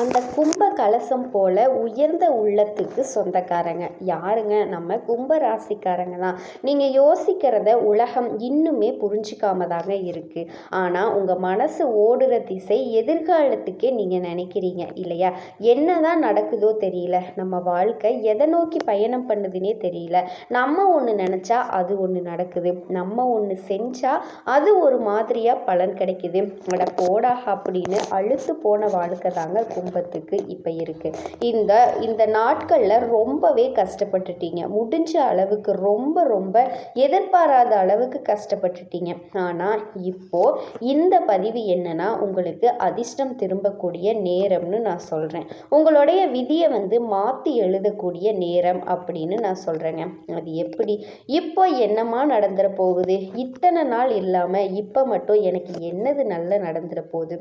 அந்த கும்ப கலசம் போல உயர்ந்த உள்ளத்துக்கு சொந்தக்காரங்க யாருங்க? நம்ம கும்ப ராசிக்காரங்க தான். நீங்கள் யோசிக்கிறத உலகம் இன்னுமே புரிஞ்சிக்காம தாங்க இருக்குது. ஆனால் உங்கள் மனசு ஓடுற திசை எதிர்காலத்துக்கே நீங்கள் நினைக்கிறீங்க இல்லையா? என்னதான் நடக்குதோ தெரியல, நம்ம வாழ்க்கை எதை நோக்கி பயணம் பண்ணுதுன்னே தெரியல. நம்ம ஒன்று நினச்சா அது ஒன்று நடக்குது, நம்ம ஒன்று செஞ்சால் அது ஒரு மாதிரியாக பலன் கிடைக்குது. அட போடா அப்படின்னு அழுத்து போன வாழ்க்கை தாங்க கும்பத்துக்கு இப்போ இருக்குது. இந்த இந்த நாட்களில் ரொம்பவே கஷ்டப்பட்டுட்டீங்க. முடிஞ்ச அளவுக்கு ரொம்ப எதிர்பாராத அளவுக்கு கஷ்டப்பட்டுட்டீங்க. ஆனால் இப்போது இந்த பதிவு என்னன்னா, உங்களுக்கு அதிர்ஷ்டம் திரும்பக்கூடிய நேரம்னு நான் சொல்கிறேன். உங்களுடைய விதியை மாற்றி எழுதக்கூடிய நேரம் அப்படின்னு நான் சொல்கிறேங்க. அது எப்படி? இப்போ என்னமா நடந்துட போகுது? இத்தனை நாள் இல்லாமல் இப்போ மட்டும் எனக்கு என்னது நல்லா நடந்துட போகுது?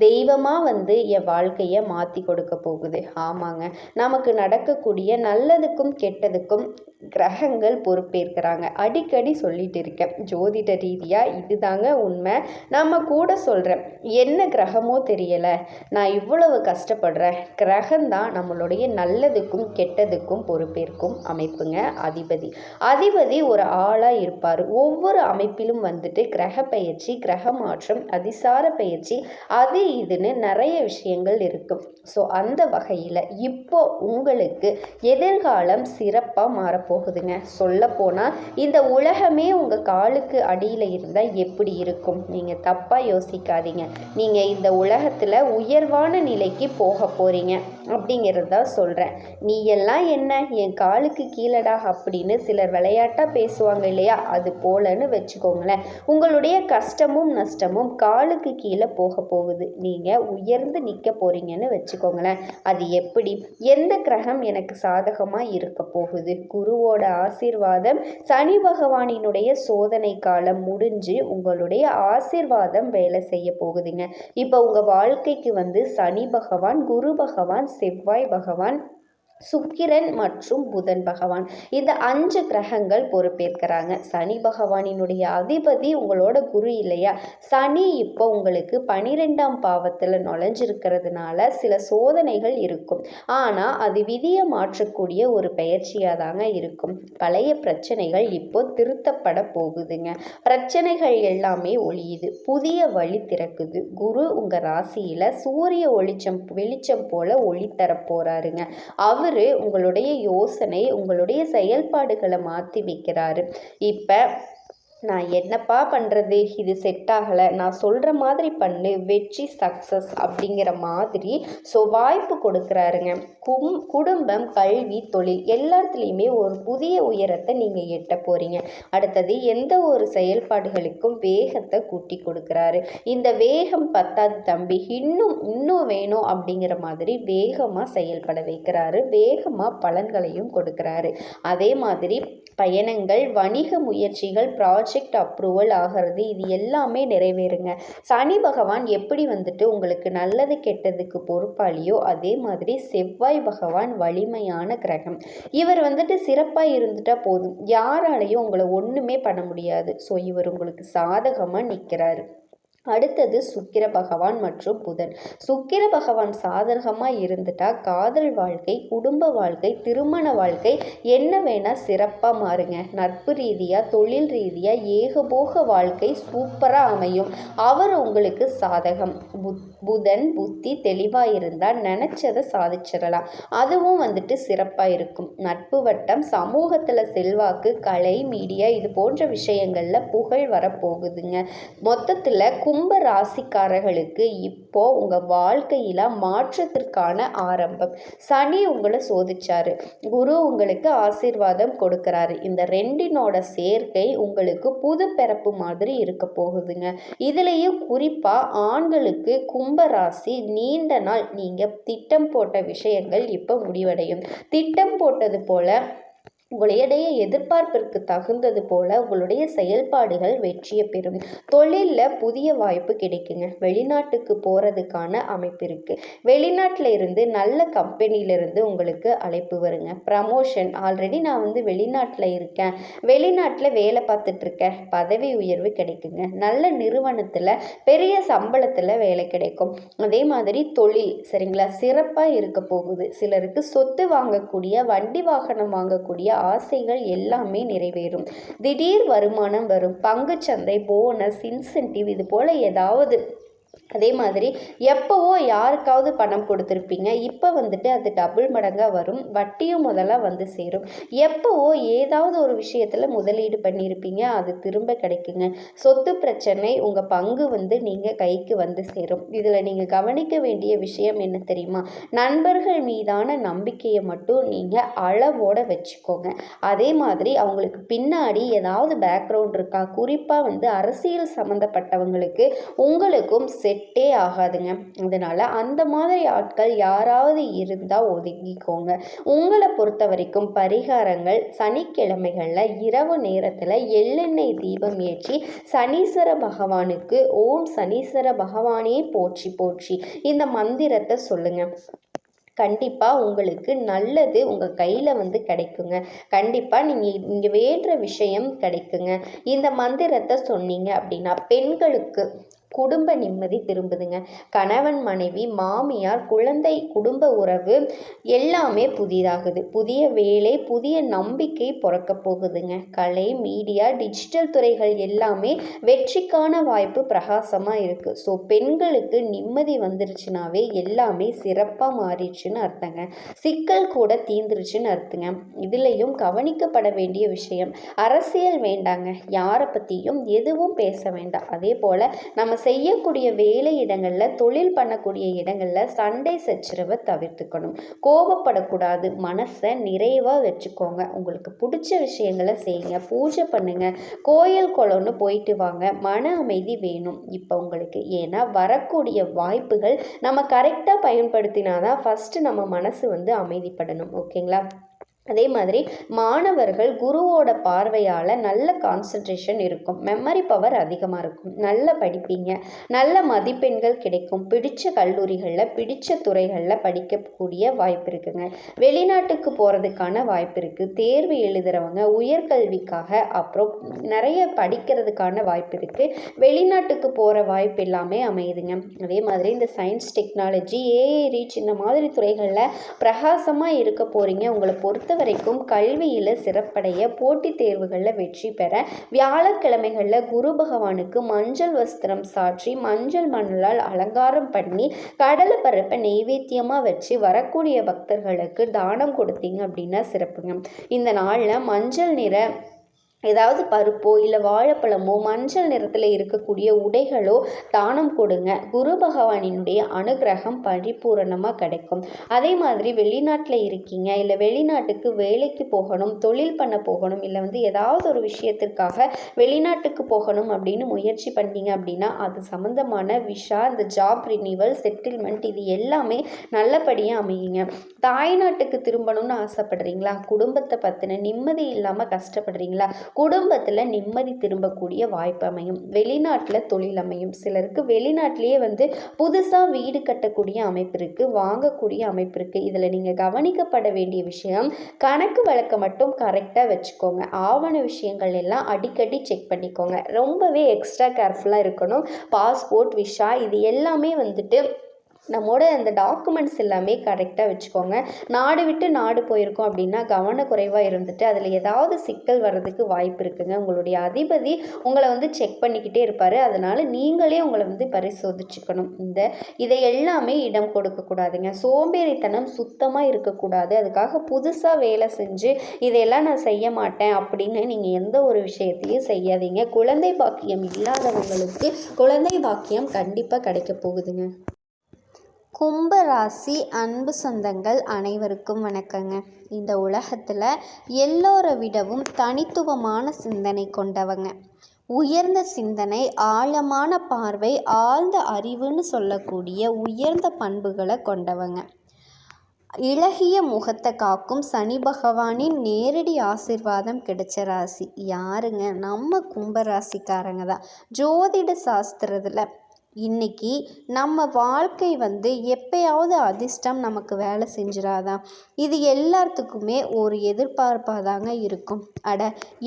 தெய்வமாக என் வாழ்க்கையை மாற்றி கொடுக்க போகுது. ஆமாங்க, நமக்கு நடக்கக்கூடிய நல்லதுக்கும் கெட்டதுக்கும் கிரகங்கள் பொறுப்பேற்கிறாங்க. அடிக்கடி சொல்லிட்டு இருக்கேன், ஜோதிட ரீதியாக இதுதாங்க உண்மை. நம்ம கூட சொல்கிறேன், என்ன கிரகமோ தெரியலை, நான் இவ்வளவு கஷ்டப்படுறேன். கிரகம்தான் நம்மளுடைய நல்லதுக்கும் கெட்டதுக்கும் பொறுப்பேற்கும் அமைப்புங்க. அதிபதி ஒரு ஆளாக இருப்பார். ஒவ்வொரு அமைப்பிலும் கிரக பயிற்சி, கிரக மாற்றம், அதிசார பயிற்சி, அது இதுன்னு நிறைய விஷயங்கள் இருக்கும். ஸோ அந்த வகையில் இப்போ உங்களுக்கு எதிர்காலம் சிறப்பாக மாறப்போகுதுங்க. சொல்லப்போனால் இந்த உலகமே உங்கள் காலுக்கு அடியில் இருந்தால் எப்படி இருக்கும்? நீங்கள் தப்பாக யோசிக்காதீங்க. நீங்கள் இந்த உலகத்தில் உயர்வான நிலைக்கு போக போகிறீங்க அப்படிங்கிறது தான் சொல்கிறேன். நீ எல்லாம் என்ன என் காலுக்கு கீழடா அப்படின்னு சிலர் விளையாட்டாக பேசுவாங்க இல்லையா? அது போலன்னு வச்சுக்கோங்களேன். உங்களுடைய கஷ்டமும் நஷ்டமும் காலுக்கு கீழே போக போகுது. நீங்கள் உயர்ந்து நிற்க போகிறீங்கன்னு வச்சுக்கோங்களேன். அது எப்படி? எந்த கிரகம் எனக்கு சாதகமாக இருக்க போகுது? குருவோட ஆசீர்வாதம், சனி பகவானினுடைய சோதனை காலம் முடிஞ்சு உங்களுடைய ஆசீர்வாதம் வேலை செய்ய போகுதுங்க. இப்போ உங்கள் வாழ்க்கைக்கு சனி பகவான், குரு பகவான், செவ்வாய் பகவான், சுக்கிரன் மற்றும் புதன் பகவான், இந்த 5 கிரகங்கள் பொறுப்பேற்கிறாங்க. சனி பகவானினுடைய அதிபதி உங்களோட குரு இல்லையா? சனி இப்போ உங்களுக்கு 12ஆம் பாவத்தில் நுழைஞ்சிருக்கிறதுனால சில சோதனைகள் இருக்கும். ஆனால் அது விதியை மாற்றக்கூடிய ஒரு பயிற்சியாக தாங்க இருக்கும். பழைய பிரச்சனைகள் இப்போ திருத்தப்பட போகுதுங்க. பிரச்சனைகள் எல்லாமே ஒழியுது, புதிய வழி திறக்குது. குரு உங்கள் ராசியில் சூரிய வெளிச்சம் போல ஒளி தர போகிறாருங்க. அவர் உங்களுடைய யோசனை, உங்களுடைய செயல்பாடுகளை மாற்றி வைக்கிறாரு. இப்போ நான் என்னப்பா பண்ணுறது, இது செட் ஆகலை, நான் சொல்கிற மாதிரி பண்ணு, வெற்றி சக்ஸஸ் அப்படிங்கிற மாதிரி வாய்ப்பு கொடுக்குறாருங்க. குடும்பம், கல்வி, தொழில் எல்லாத்துலேயுமே ஒரு புதிய உயரத்தை நீங்கள் எட்ட போகிறீங்க. அடுத்தது எந்த ஒரு செயல்பாடுகளுக்கும் வேகத்தை கூட்டி கொடுக்குறாரு. இந்த வேகம் பத்தாது தம்பி, இன்னும் வேணும் அப்படிங்கிற மாதிரி வேகமாக செயல்பட வைக்கிறாரு. வேகமாக பலன்களையும் கொடுக்குறாரு. அதே மாதிரி பயணங்கள், வணிக முயற்சிகள், ப்ராஜெக்ட் அப்ரூவல் ஆகிறது, இது எல்லாமே நிறைவேறுங்க. சனி பகவான் எப்படி உங்களுக்கு நல்லது கெட்டதுக்கு பொறுப்பாளியோ அதே மாதிரி செவ்வாய் பகவான் வலிமையான கிரகம். இவர் சிறப்பாக இருந்துட்டா போதும், யாராலையும் உங்களை ஒன்றுமே பண்ண முடியாது. ஸோ இவர் உங்களுக்கு சாதகமாக நிற்கிறாரு. அடுத்தது சுக்கிர பகவான் மற்றும் புதன். சுக்கிர பகவான் சாதகமாக இருந்துட்டா காதல் வாழ்க்கை, குடும்ப வாழ்க்கை, திருமண வாழ்க்கை என்ன வேணால் சிறப்பாக மாறுங்க. நட்பு ரீதியாக, தொழில் ரீதியாக ஏகபோக வாழ்க்கை சூப்பராக அமையும். அவர் உங்களுக்கு சாதகம். புதன் புத்தி தெளிவாக இருந்தால் நினச்சதை சாதிச்சிடலாம். அதுவும் சிறப்பாக இருக்கும். நட்பு வட்டம், சமூகத்தில் செல்வாக்கு, கலை, மீடியா, இது போன்ற விஷயங்களில் புகழ் வரப்போகுதுங்க. மொத்தத்தில் கும்ப ராசிக்காரர்களுக்கு இப்போ உங்கள் வாழ்க்கையில் மாற்றத்திற்கான ஆரம்பம். சனி உங்களை சோதிச்சாரு, குரு உங்களுக்கு ஆசீர்வாதம் கொடுக்குறாரு. இந்த ரெண்டினோட சேர்க்கை உங்களுக்கு புது பிறப்பு மாதிரி இருக்க போகுதுங்க. இதுலேயும் குறிப்பாக ஆண்களுக்கு கும்ப ராசி நீண்ட நாள் நீங்கள் திட்டம் போட்ட விஷயங்கள் இப்போ முடிவடையும். திட்டம் போட்டது போல உங்களுடைய எதிர்பார்ப்பிற்கு தகுந்தது போல உங்களுடைய செயல்பாடுகள் வெற்றியை பெறும். தொழிலில் புதிய வாய்ப்பு கிடைக்குங்க. வெளிநாட்டுக்கு போகிறதுக்கான அமைப்பு இருக்குது. வெளிநாட்டில் இருந்து நல்ல கம்பெனியிலிருந்து உங்களுக்கு அழைப்பு வருங்க. ப்ரமோஷன், ஆல்ரெடி நான் வெளிநாட்டில் இருக்கேன், வெளிநாட்டில் வேலை பார்த்துட்ருக்கேன், பதவி உயர்வு கிடைக்குங்க. நல்ல நிறுவனத்தில் பெரிய சம்பளத்தில் வேலை கிடைக்கும். அதே மாதிரி தொழில் சரிங்களா சிறப்பாக இருக்க போகுது. சிலருக்கு சொத்து வாங்கக்கூடிய, வண்டி வாகனம் வாங்கக்கூடிய ஆசைகள் எல்லாமே நிறைவேறும். திடீர் வருமானம் வரும். பங்குச்சந்தை, போனஸ், இன்சென்டிவ் இது போல ஏதாவது. அதே மாதிரி எப்போவோ யாருக்காவது பணம் கொடுத்துருப்பீங்க, இப்போ அது டபுள் மடங்காக வரும். வட்டியும் முதல்ல சேரும். எப்போவோ ஏதாவது ஒரு விஷயத்தில் முதலீடு பண்ணியிருப்பீங்க, அது திரும்ப கிடைக்குங்க. சொத்து பிரச்சனை, உங்கள் பங்கு நீங்கள் கைக்கு சேரும். இதில் நீங்கள் கவனிக்க வேண்டிய விஷயம் என்ன தெரியுமா? நண்பர்கள் மீதான நம்பிக்கையை மட்டும் நீங்கள் அளவோடு வச்சுக்கோங்க. அதே மாதிரி அவங்களுக்கு பின்னாடி ஏதாவது பேக்ரவுண்ட் இருக்கா, குறிப்பாக அரசியல் சம்மந்தப்பட்டவங்களுக்கு உங்களுக்கும் செட்டே ஆகாதுங்க. அதனால் அந்த மாதிரி ஆட்கள் யாராவது இருந்தால் ஒதுங்கிக்கோங்க. உங்களை பொறுத்த வரைக்கும் பரிகாரங்கள், சனிக்கிழமைகளில் இரவு நேரத்தில் எள்ளெண்ணெய் தீபம் ஏற்றி சனீஸ்வர பகவானுக்கு ஓம் சனீஸ்வர பகவானே போற்றி போற்றி இந்த மந்திரத்தை சொல்லுங்கள். கண்டிப்பாக உங்களுக்கு நல்லது உங்கள் கையில் கிடைக்குங்க. கண்டிப்பாக நீங்கள் வேண்டுற விஷயம் கிடைக்குங்க. இந்த மந்திரத்தை சொன்னீங்க அப்படின்னா பெண்களுக்கு குடும்ப நிம்மதி திரும்புதுங்க. கணவன், மனைவி, மாமியார், குழந்தை, குடும்ப உறவு எல்லாமே புதிதாகுது. புதிய வேலை, புதிய நம்பிக்கை பிறக்க போகுதுங்க. கலை, மீடியா, டிஜிட்டல் துறைகள் எல்லாமே வெற்றிக்கான வாய்ப்பு பிரகாசமாக இருக்குது. ஸோ பெண்களுக்கு நிம்மதி வந்துருச்சுனாவே எல்லாமே சிறப்பாக மாறிடுச்சுன்னு அர்த்தங்க. சிக்கல் கூட தீந்துருச்சுன்னு அர்த்தங்க. இதுலேயும் கவனிக்கப்பட வேண்டிய விஷயம், அரசியல் வேண்டாங்க. யாரை பற்றியும் எதுவும் பேச வேண்டாம். அதே போல் நம்ம செய்யக்கூடிய வேலை இடங்களில், தொழில் பண்ணக்கூடிய இடங்களில் சண்டை சச்சரவை தவிர்த்துக்கணும். கோபப்படக்கூடாது. மனசை நிறைவாக வச்சுக்கோங்க. உங்களுக்கு பிடிச்ச விஷயங்களை செய்யுங்க. பூஜை பண்ணுங்க. கோயில் குளம்னு போயிட்டு வாங்க. மன அமைதி வேணும் இப்போ உங்களுக்கு. ஏன்னா வரக்கூடிய வாய்ப்புகள் நம்ம கரெக்டாக பயன்படுத்தினாதான் ஃபஸ்ட்டு நம்ம மனசு அமைதிப்படணும். ஓகேங்களா? அதே மாதிரி மாணவர்கள் குருவோட பார்வையால் நல்ல கான்சன்ட்ரேஷன் இருக்கும். மெமரி பவர் அதிகமாக இருக்கும். நல்ல படிப்பீங்க. நல்ல மதிப்பெண்கள் கிடைக்கும். பிடிச்ச கல்லூரிகளில், பிடிச்ச துறைகளில் படிக்கக்கூடிய வாய்ப்பு இருக்குங்க. வெளிநாட்டுக்கு போகிறதுக்கான வாய்ப்பு இருக்குது. தேர்வு எழுதுகிறவங்க உயர்கல்விக்காக அப்புறம் நிறைய படிக்கிறதுக்கான வாய்ப்பு இருக்குது. வெளிநாட்டுக்கு போகிற வாய்ப்பு எல்லாமே அமையுதுங்க. அதே மாதிரி இந்த சயின்ஸ், டெக்னாலஜி, ஏஐ ரீச் இந்த மாதிரி துறைகளில் பிரகாசமாக இருக்க போகிறீங்க. உங்களை பொறுத்த வரைக்கும் கல்வியில் சிறப்படைய, போட்டித் தேர்வுகளில் வெற்றி பெற, வியாழக்கிழமைகளில் குரு பகவானுக்கு மஞ்சள் வஸ்திரம் சாற்றி மஞ்சள் மணலால் அலங்காரம் பண்ணி கடலை பருப்பை நெய்வேத்தியமாக வச்சு வரக்கூடிய பக்தர்களுக்கு தானம் கொடுத்தீங்க அப்படின்னா சிறப்புங்க. இந்த நாளில் மஞ்சள் நிற ஏதாவது பருப்போ இல்லை வாழைப்பழமோ மஞ்சள் நிறத்தில் இருக்கக்கூடிய உடைகளோ தானம் கொடுங்க. குரு பகவானினுடைய அனுகிரகம் பரிபூரணமாக கிடைக்கும். அதே மாதிரி வெளிநாட்டில் இருக்கீங்க, இல்லை வெளிநாட்டுக்கு வேலைக்கு போகணும், தொழில் பண்ண போகணும், இல்லை ஏதாவது ஒரு விஷயத்திற்காக வெளிநாட்டுக்கு போகணும் அப்படின்னு முயற்சி பண்ணீங்க அப்படின்னா அது சம்மந்தமான விஷா, இந்த ஜாப் ரினிவல், செட்டில்மெண்ட் இது எல்லாமே நல்லபடியாக அமையுங்க. தாய்நாட்டுக்கு திரும்பணும்னு ஆசைப்படுறீங்களா? குடும்பத்தை பற்றின நிம்மதி இல்லாமல் கஷ்டப்படுறீங்களா? குடும்பத்தில் நிம்மதி திரும்பக்கூடிய வாய்ப்பு அமையும். வெளிநாட்டில் தொழில் அமையும். சிலருக்கு வெளிநாட்டிலேயே புதுசாக வீடு கட்டக்கூடிய அமைப்பு இருக்குது, வாங்கக்கூடிய அமைப்பு இருக்குது. இதில் நீங்கள் கவனிக்கப்பட வேண்டிய விஷயம், கணக்கு வழக்கை மட்டும் கரெக்டாக வச்சுக்கோங்க. ஆவண விஷயங்கள் எல்லாம் அடிக்கடி செக் பண்ணிக்கோங்க. ரொம்பவே எக்ஸ்ட்ரா கேர்ஃபுல்லாக இருக்கணும். பாஸ்போர்ட், விஷா இது எல்லாமே நம்மோட அந்த டாக்குமெண்ட்ஸ் எல்லாமே கரெக்டாக வச்சுக்கோங்க. நாடு விட்டு நாடு போயிருக்கோம் அப்படின்னா கவனக்குறைவாக இருந்துட்டு அதில் ஏதாவது சிக்கல் வர்றதுக்கு வாய்ப்பு இருக்குங்க. உங்களுடைய அதிபதி உங்களை செக் பண்ணிக்கிட்டே இருப்பார். அதனால் நீங்களே உங்களை பரிசோதிச்சுக்கணும். இதை எல்லாமே இடம் கொடுக்கக்கூடாதுங்க. சோம்பேறித்தனம் சுத்தமாக இருக்கக்கூடாது. அதுக்காக புதுசாக வேலை செஞ்சு இதையெல்லாம் நான் செய்ய மாட்டேன் அப்படின்னு நீங்கள் எந்த ஒரு விஷயத்தையும் செய்யாதீங்க. குழந்தை பாக்கியம் இல்லாதவங்களுக்கு குழந்தை பாக்கியம் கண்டிப்பாக கிடைக்க போகுதுங்க. கும்பராசி அன்பு சொந்தங்கள் அனைவருக்கும் வணக்கங்க. இந்த உலகத்தில் எல்லோரை விடவும் தனித்துவமான சிந்தனை கொண்டவங்க, உயர்ந்த சிந்தனை, ஆழமான பார்வை, ஆழ்ந்த அறிவுன்னு சொல்லக்கூடிய உயர்ந்த பண்புகளை கொண்டவங்க. இளகிய முகத்தை காக்கும் சனி பகவானின் நேரடி ஆசீர்வாதம் கிடைச்ச ராசி யாருங்க? நம்ம கும்பராசிக்காரங்க தான். ஜோதிட சாஸ்திரத்தில் இன்னைக்கு நம்ம வாழ்க்கை எப்பயாவது அதிர்ஷ்டம் நமக்கு வேலை செஞ்சிடாதா? இது எல்லாத்துக்குமே ஒரு எதிர்பார்ப்பாக தாங்க இருக்கும். அட,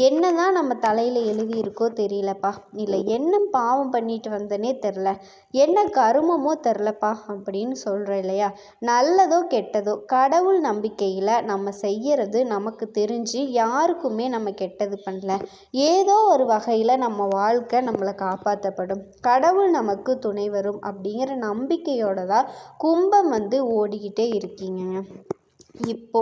என்னதான் நம்ம தலையில் எழுதியிருக்கோ தெரியலப்பா, இல்லை என்ன பாவம் பண்ணிட்டு வந்தனே தெரில, என்ன கருமமோ தெரிலப்பா அப்படின்னு சொல்கிறோம் இல்லையா? நல்லதோ கெட்டதோ கடவுள் நம்பிக்கையில் நம்ம செய்யறது நமக்கு தெரிஞ்சு யாருக்குமே நம்ம கெட்டது பண்ணல. ஏதோ ஒரு வகையில் நம்ம வாழ்க்கை நம்மளை காப்பாற்றப்படும், கடவுள் நமக்கு துணை வரும் அப்படிங்கிற நம்பிக்கையோட தான் கும்பம் ஓடிக்கிட்டே இருக்கீங்க. இப்போ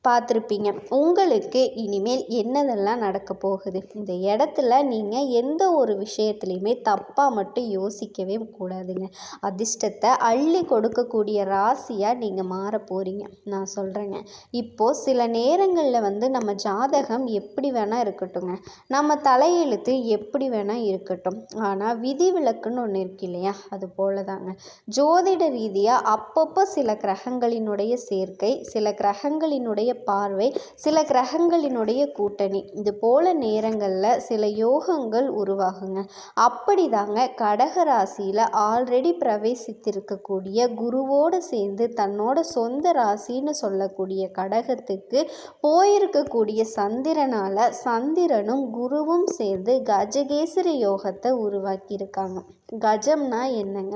பார்த்துருப்பீங்க, உங்களுக்கு இனிமேல் என்னதெல்லாம் நடக்க போகுது. இந்த இடத்துல நீங்கள் எந்த ஒரு விஷயத்துலையுமே தப்பாக மட்டும் யோசிக்கவே கூடாதுங்க. அதிர்ஷ்டத்தை அள்ளி கொடுக்கக்கூடிய ராசியாக நீங்கள் மாற போகிறீங்க. நான் சொல்கிறேங்க, இப்போது சில நேரங்களில் நம்ம ஜாதகம் எப்படி வேணால் இருக்கட்டுங்க, நம்ம தலையெழுத்து எப்படி வேணால் இருக்கட்டும், ஆனால் விதிவிலக்குன்னு ஒன்று இருக்கு இல்லையா? அது போல தாங்க ஜோதிட ரீதியாக அப்பப்போ சில கிரகங்களினுடைய சேர்க்கை, சில கிரகங்களினுடைய பார்வை, சில கிரகங்களினுடைய கூட்டணி, இது போல நேரங்களில் சில யோகங்கள் உருவாகுங்க. அப்படிதாங்க கடக ராசியில் ஆல்ரெடி பிரவேசித்திருக்கக்கூடிய குருவோடு சேர்ந்து தன்னோட சொந்த ராசின்னு சொல்லக்கூடிய கடகத்துக்கு போயிருக்கக்கூடிய சந்திரனால் சந்திரனும் குருவும் சேர்ந்து கஜகேசரி யோகத்தை உருவாக்கியிருக்காங்க. கஜம்னா என்னங்க?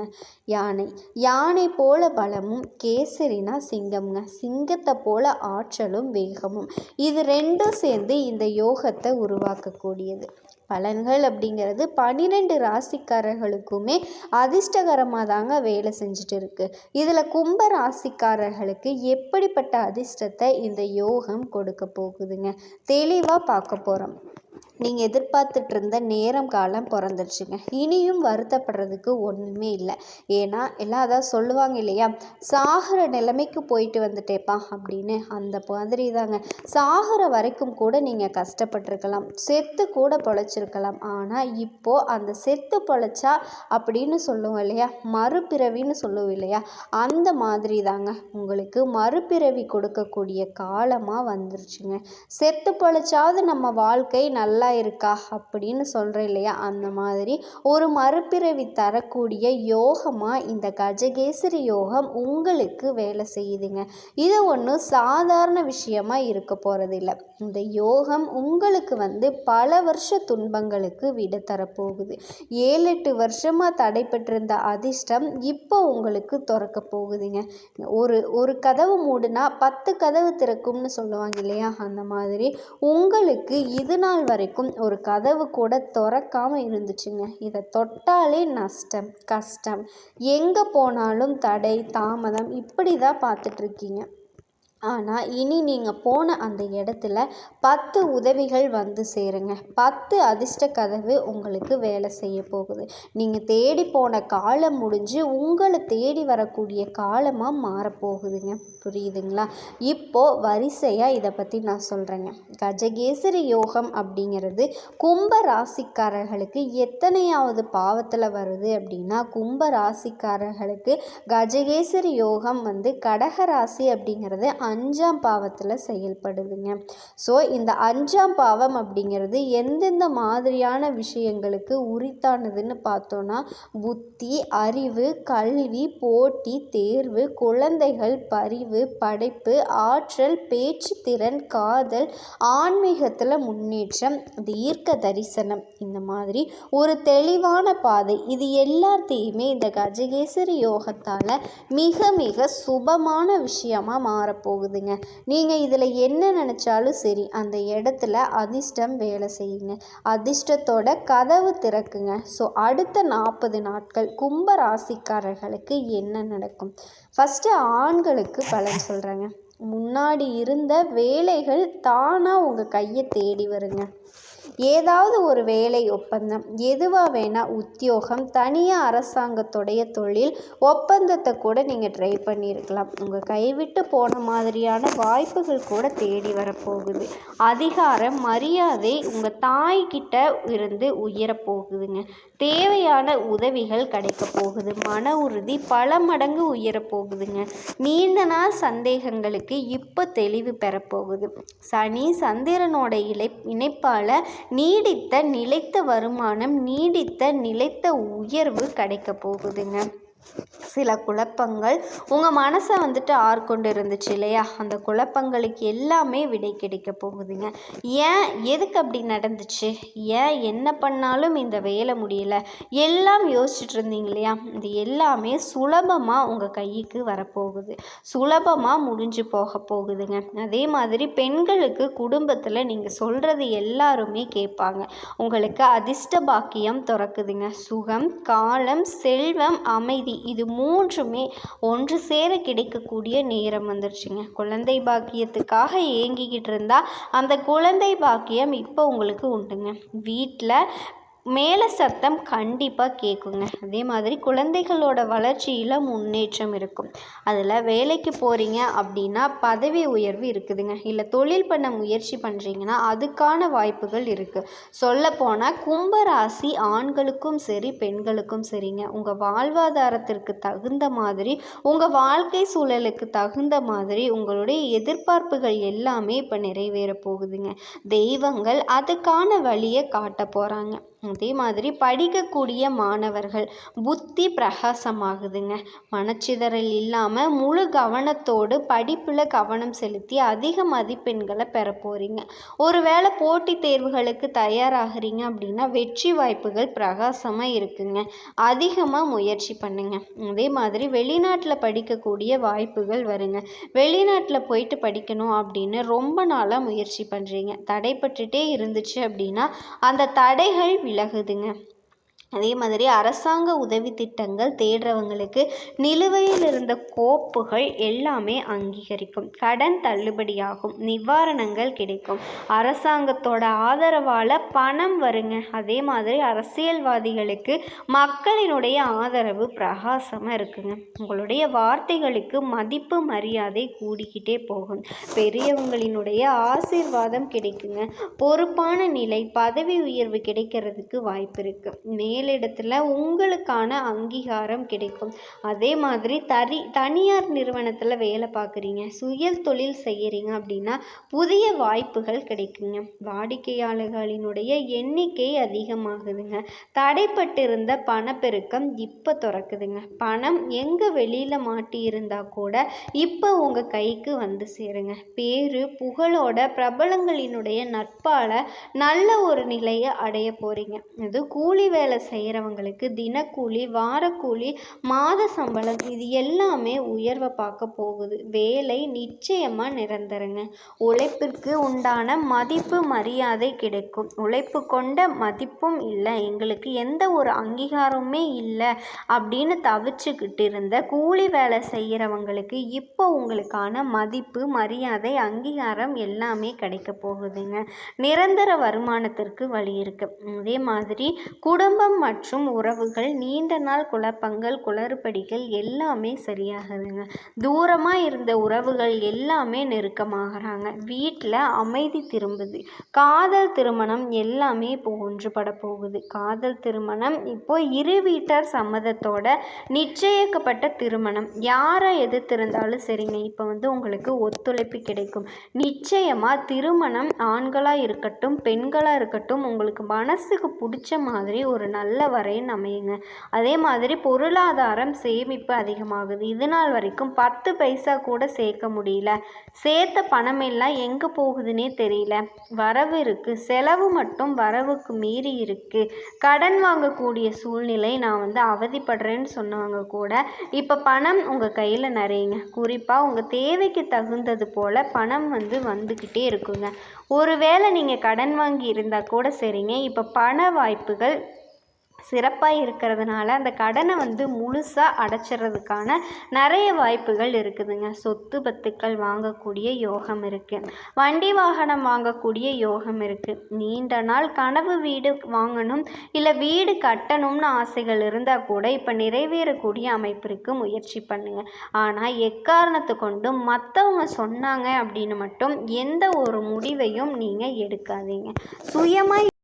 யானை. யானை போல பலமும், கேசரினா சிங்கம்ங்க. சிங்கத்தை போல ஆற்றலும் வேகமும், இது ரெண்டும் சேர்ந்து இந்த யோகத்தை உருவாக்கக்கூடியது. பலன்கள் அப்படிங்கிறது 12 ராசிக்காரர்களுக்குமே அதிர்ஷ்டகரமாக தாங்க வேலை செஞ்சுட்டு இருக்கு. இதில் கும்ப ராசிக்காரர்களுக்கு எப்படிப்பட்ட அதிர்ஷ்டத்தை இந்த யோகம் கொடுக்க போகுதுங்க, தெளிவாக பார்க்க போகிறோம். நீங்கள் எதிர்பார்த்துட்டு இருந்த நேரம் காலம் பிறந்துருச்சுங்க. இனியும் வருத்தப்படுறதுக்கு ஒன்றுமே இல்லை. ஏன்னா எல்லாம் அதான் சொல்லுவாங்க இல்லையா, சாகிற நிலைமைக்கு போயிட்டு வந்துட்டேப்பா அப்படின்னு. அந்த மாதிரி தாங்க, சாகிற வரைக்கும் கூட நீங்கள் கஷ்டப்பட்டிருக்கலாம், செத்து கூட பொழைச்சிருக்கலாம். ஆனால் இப்போது அந்த செத்து பொழைச்சா அப்படின்னு சொல்லுவோம் இல்லையா, மறுபிறவின்னு சொல்லுவோம் இல்லையா, அந்த மாதிரி தாங்க உங்களுக்கு மறுபிறவி கொடுக்கக்கூடிய காலமாக வந்துருச்சுங்க. செத்து பொழைச்சாவது நம்ம வாழ்க்கை நல்லா இருக்கா அப்படின்னு சொல்கிறேன் இல்லையா, அந்த மாதிரி ஒரு மறுபிறவி தரக்கூடிய யோகமாக இந்த கஜகேசரி யோகம் உங்களுக்கு வேலை செய்யுதுங்க. இது ஒன்றும் சாதாரண விஷயமா இருக்க போகிறதில்ல. இந்த யோகம் உங்களுக்கு பல வருஷ துன்பங்களுக்கு விட தரப்போகுது. 7-8 வருஷமாக தடைப்பட்டிருந்த அதிர்ஷ்டம் இப்போ உங்களுக்கு திறக்க போகுதுங்க. ஒரு கதவு மூடுனா 10 கதவு திறக்கும்னு சொல்லுவாங்க இல்லையா, அந்த மாதிரி உங்களுக்கு இது நாள் வரைக்கும் ஒரு கதவு கூட திறக்காம இருந்துச்சுங்க. இதை தொட்டாலே நஷ்டம், கஷ்டம், எங்கே போனாலும் தடை, தாமதம், இப்படி தான் பார்த்துட்ருக்கீங்க. ஆனால் இனி நீங்கள் போன அந்த இடத்துல 10 உதவிகள் சேருங்க. 10 அதிர்ஷ்ட கதவு உங்களுக்கு வேலை செய்ய போகுது. நீங்கள் தேடி போன காலம் முடிஞ்சு உங்களை தேடி வரக்கூடிய காலமாக மாறப்போகுதுங்க. புரியுதுங்களா? இப்போது வரிசையாக இதை பற்றி நான் சொல்கிறேங்க. கஜகேசரி யோகம் அப்படிங்கிறது கும்ப ராசிக்காரர்களுக்கு எத்தனையாவது பாவத்தில் வருது அப்படின்னா, கும்ப ராசிக்காரர்களுக்கு கஜகேசரி யோகம் கடக ராசி அப்படிங்கிறது 5ஆம் பாவத்தில் செயல்படுதுங்க. ஸோ இந்த 5ஆம் பாவம் அப்படிங்கிறது எந்தெந்த மாதிரியான விஷயங்களுக்கு உரித்தானதுன்னு பார்த்தோன்னா, புத்தி, அறிவு, கல்வி, போட்டி, தேர்வு, குழந்தைகள், பரிவு, படைப்பு, ஆற்றல், பேச்சு திறன், காதல், ஆன்மீகத்தில் முன்னேற்றம், தீர்க்க தரிசனம், இந்த மாதிரி ஒரு தெளிவான பாதை, இது எல்லாத்தையுமே இந்த கஜகேசரி யோகத்தால் மிக மிக சுபமான விஷயமாக மாறப்போகுதுங்க. நீங்கள் இதில் என்ன நினச்சாலும் சரி, அந்த இடத்துல அதிர்ஷ்டம் வேலை செய்யுங்க. அதிர்ஷ்டத்தோட கதவு திறக்குங்க. ஸோ அடுத்த 40 நாட்கள் கும்ப ராசிக்காரர்களுக்கு என்ன நடக்கும்? ஃபஸ்ட்டு ஆண்களுக்கு பலன் சொல்கிறேங்க. முன்னாடி இருந்த வேலைகள் தானாக உங்கள் கையை தேடி வருங்க. ஏதாவது ஒரு வேலை ஒப்பந்தம் எதுவாக வேணால், உத்தியோகம், தனியாக அரசாங்கத்துடைய தொழில் ஒப்பந்தத்தை கூட நீங்கள் ட்ரை பண்ணியிருக்கலாம். உங்கள் கைவிட்டு போன மாதிரியான வாய்ப்புகள் கூட தேடி வரப்போகுது. அதிகாரம், மரியாதை உங்கள் தாய்கிட்ட இருந்து உயரப்போகுதுங்க. தேவையான உதவிகள் கிடைக்க போகுது. மன உறுதி பல மடங்கு உயரப்போகுதுங்க. நீண்ட நாள் சந்தேகங்களுக்கு இப்போ தெளிவு பெறப்போகுது. சனி சந்திரனோட இணைப்பால் நீடித்த நிலைத்த வருமானம், நீடித்த நிலைத்த உயர்வு கிடைக்க போகுதுங்க. சில குழப்பங்கள் உங்கள் மனசை ஆட்கொண்டு இருந்துச்சு இல்லையா, அந்த குழப்பங்களுக்கு எல்லாமே விடை கிடைக்க போகுதுங்க. ஏன் எதுக்கு அப்படி நடந்துச்சு, ஏன் என்ன பண்ணாலும் இந்த வேலை முடியல, எல்லாம் யோசிச்சுட்டு இருந்தீங்க இல்லையா, இது எல்லாமே சுலபமாக உங்கள் கைக்கு வரப்போகுது. சுலபமாக முடிஞ்சு போக போகுதுங்க. அதே மாதிரி பெண்களுக்கு குடும்பத்தில் நீங்கள் சொல்கிறது எல்லாருமே கேட்பாங்க. உங்களுக்கு அதிர்ஷ்ட பாக்கியம் திறக்குதுங்க. சுகம், காலம், செல்வம், அமைதி இது மூன்றுமே ஒன்று சேர கிடைக்கக்கூடிய நேரம் வந்துருச்சுங்க. குழந்தை பாக்கியத்துக்காக ஏங்கிக்கிட்டு இருந்தால் அந்த குழந்தை பாக்கியம் இப்போ உங்களுக்கு உண்டுங்க. வீட்டில் மேலே சத்தம் கண்டிப்பாக கேட்குங்க. அதே மாதிரி குழந்தைகளோட வளர்ச்சியில் முன்னேற்றம் இருக்கும். அதில் வேலைக்கு போகிறீங்க அப்படின்னா பதவி உயர்வு இருக்குதுங்க. இல்லை தொழில் பண்ண முயற்சி பண்ணுறீங்கன்னா அதுக்கான வாய்ப்புகள் இருக்குது. சொல்லப்போனால் கும்பராசி ஆண்களுக்கும் சரி பெண்களுக்கும் சரிங்க. உங்கள் வாழ்வாதாரத்திற்கு தகுந்த மாதிரி, உங்கள் வாழ்க்கை சூழலுக்கு தகுந்த மாதிரி உங்களுடைய எதிர்பார்ப்புகள் எல்லாமே இப்போ நிறைவேற போகுதுங்க. தெய்வங்கள் அதுக்கான வழியை காட்ட போகிறாங்க. அதே மாதிரி படிக்கக்கூடிய மாணவர்கள் புத்தி பிரகாசமாகுதுங்க. மனச்சிதறல் இல்லாமல் முழு கவனத்தோடு படிப்பில் கவனம் செலுத்தி அதிக மதிப்பெண்களை பெற போகிறீங்க. ஒருவேளை போட்டித் தேர்வுகளுக்கு தயாராகிறீங்க அப்படின்னா வெற்றி வாய்ப்புகள் பிரகாசமாக இருக்குங்க. அதிகமாக முயற்சி பண்ணுங்க. அதே மாதிரி வெளிநாட்டில் படிக்கக்கூடிய வாய்ப்புகள் வருங்க. வெளிநாட்டில் போயிட்டு படிக்கணும் அப்படின்னு ரொம்ப நாளாக முயற்சி பண்ணுறீங்க, தடைப்பட்டுட்டே இருந்துச்சு அப்படின்னா அந்த தடைகள் விலகுதுங்க. அதே மாதிரி அரசாங்க உதவி திட்டங்கள் தேடுறவங்களுக்கு நிலுவையில் இருந்த கோப்புகள் எல்லாமே அங்கீகரிக்கும். கடன் தள்ளுபடியாகும். நிவாரணங்கள் கிடைக்கும். அரசாங்கத்தோட ஆதரவால் பணம் வருங்க. அதே மாதிரி அரசியல்வாதிகளுக்கு மக்களினுடைய ஆதரவு பிரகாசமாக இருக்குங்க. உங்களுடைய வார்த்தைகளுக்கு மதிப்பு மரியாதை கூடிக்கிட்டே போகும். பெரியவங்களினுடைய ஆசீர்வாதம் கிடைக்குங்க. பொறுப்பான நிலை, பதவி உயர்வு கிடைக்கிறதுக்கு வாய்ப்பு இருக்குது. மேலிடத்தில் உங்களுக்கான அங்கீகாரம் கிடைக்கும். அதே மாதிரி தனியார் நிறுவனத்தில் வேலை பார்க்குறீங்க, சுய தொழில் செய்கிறீங்க அப்படின்னா புதிய வாய்ப்புகள் கிடைக்குங்க. வாடிக்கையாளர்களினுடைய எண்ணிக்கை அதிகமாகுதுங்க. தடைப்பட்டிருந்த பணப்பெருக்கம் இப்போ திறக்குதுங்க. பணம் எங்கே வெளியில் மாட்டியிருந்தால் கூட இப்போ உங்கள் கைக்கு வந்து சேருங்க. பேரு புகழோட பிரபலங்களினுடைய நட்பால் நல்ல ஒரு நிலையை அடைய போகிறீங்க. இது கூலி வேலை செய்கிறவங்களுக்கு தினக்கூலி, வாரக்கூலி, மாத சம்பளம் இது எல்லாமே உயர்வை பார்க்க போகுது. வேலை நிச்சயமாக நிரந்தரங்க. உழைப்பிற்கு உண்டான மதிப்பு மரியாதை கிடைக்கும். உழைப்பு கொண்ட மதிப்பும் இல்லை, எங்களுக்கு எந்த ஒரு அங்கீகாரமுமே இல்லை அப்படின்னு தவிச்சுக்கிட்டு இருந்த கூலி வேலை செய்கிறவங்களுக்கு இப்போ உங்களுக்கான மதிப்பு மரியாதை அங்கீகாரம் எல்லாமே கிடைக்க போகுதுங்க. நிரந்தர வருமானத்திற்கு வழி இருக்கு. அதே மாதிரி குடும்பம் மற்றும் உறவுகள் நீண்ட நாள் குழப்பங்கள் குளறுபடிகள் எல்லாமே சரியாகுதுங்க. தூரமாக இருந்த உறவுகள் எல்லாமே நெருக்கமாகறாங்க. வீட்டில் அமைதி திரும்புது. காதல் திருமணம் எல்லாமே இப்போ ஒன்றுபட போகுது. காதல் திருமணம் இப்போ இரு வீட்டார் சம்மதத்தோட நிச்சயிக்கப்பட்ட திருமணம். யாரை எதிர்த்திருந்தாலும் சரிங்க, இப்போ உங்களுக்கு ஒத்துழைப்பு கிடைக்கும். நிச்சயமாக திருமணம் ஆண்களாக இருக்கட்டும் பெண்களாக இருக்கட்டும் உங்களுக்கு மனசுக்கு பிடிச்ச மாதிரி ஒரு நல்ல வரைன்னு அமையுங்க. அதே மாதிரி பொருளாதாரம் சேமிப்பு அதிகமாகுது. இது நாள் வரைக்கும் 10 பைசா கூட சேர்க்க முடியல, சேர்த்த பணம் எல்லாம் எங்கே போகுதுன்னே தெரியல, வரவு இருக்குது செலவு மட்டும் வரவுக்கு மீறி இருக்குது, கடன் வாங்கக்கூடிய சூழ்நிலை நான் அவதிப்படுறேன்னு சொன்னவங்க கூட இப்போ பணம் உங்கள் கையில் நிறையுங்க. குறிப்பாக உங்கள் தேவைக்கு தகுந்தது போல் பணம் வந்துக்கிட்டே இருக்குங்க. ஒருவேளை நீங்கள் கடன் வாங்கி இருந்தால் கூட சரிங்க, இப்போ பண வாய்ப்புகள் சிறப்பாக இருக்கிறதுனால அந்த கடனை வந்து முழுசாக அடைச்சிறதுக்கான நிறைய வாய்ப்புகள் இருக்குதுங்க. சொத்து பத்துக்கள் வாங்கக்கூடிய யோகம் இருக்குது. வண்டி வாகனம் வாங்கக்கூடிய யோகம் இருக்குது. நீண்ட நாள் கனவு வீடு வாங்கணும் இல்லை வீடு கட்டணும்னு ஆசைகள் இருந்தால் கூட இப்போ நிறைவேறக்கூடிய அமைப்பிற்கு முயற்சி பண்ணுங்க. ஆனால் எக்காரணத்தை கொண்டும் மற்றவங்க சொன்னாங்க அப்படின்னு மட்டும் எந்த ஒரு முடிவையும் நீங்கள் எடுக்காதீங்க. சுயமாக